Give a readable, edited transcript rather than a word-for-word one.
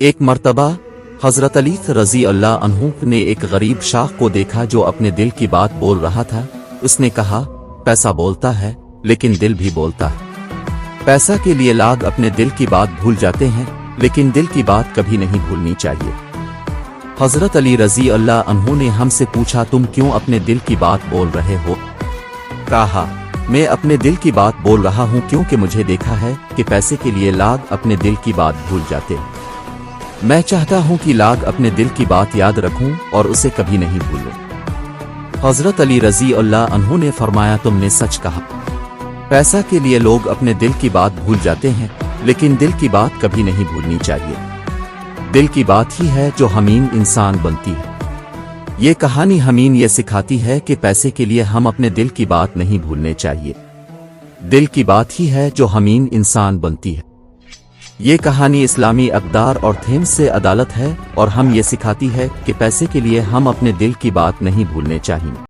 ایک مرتبہ حضرت علی رضی اللہ عنہ نے ایک غریب شاخ کو دیکھا جو اپنے دل کی بات بول رہا تھا۔ اس نے کہا، پیسہ بولتا ہے لیکن دل بھی بولتا ہے۔ پیسہ کے لیے لوگ اپنے دل کی بات بھول جاتے ہیں لیکن دل کی بات کبھی نہیں بھولنی چاہیے۔ حضرت علی رضی اللہ عنہ نے ہم سے پوچھا، تم کیوں اپنے دل کی بات بول رہے ہو؟ کہا، میں اپنے دل کی بات بول رہا ہوں کیونکہ مجھے دیکھا ہے کہ پیسے کے لیے لوگ اپنے دل کی بات بھول جاتے ہیں۔ میں چاہتا ہوں کہ لوگ اپنے دل کی بات یاد رکھوں اور اسے کبھی نہیں بھولوں۔ حضرت علی رضی اللہ عنہ نے فرمایا، تم نے سچ کہا۔ پیسہ کے لیے لوگ اپنے دل کی بات بھول جاتے ہیں لیکن دل کی بات کبھی نہیں بھولنی چاہیے۔ دل کی بات ہی ہے جو حمیم انسان بنتی ہے۔ یہ کہانی ہمیں یہ سکھاتی ہے کہ پیسے کے لیے ہم اپنے دل کی بات نہیں بھولنے چاہیے۔ دل کی بات ہی ہے جو حمیم انسان بنتی ہے۔ یہ کہانی اسلامی اقدار اور تھیم سے عدالت ہے اور ہم یہ سکھاتی ہے کہ پیسے کے لیے ہم اپنے دل کی بات نہیں بھولنے چاہیے۔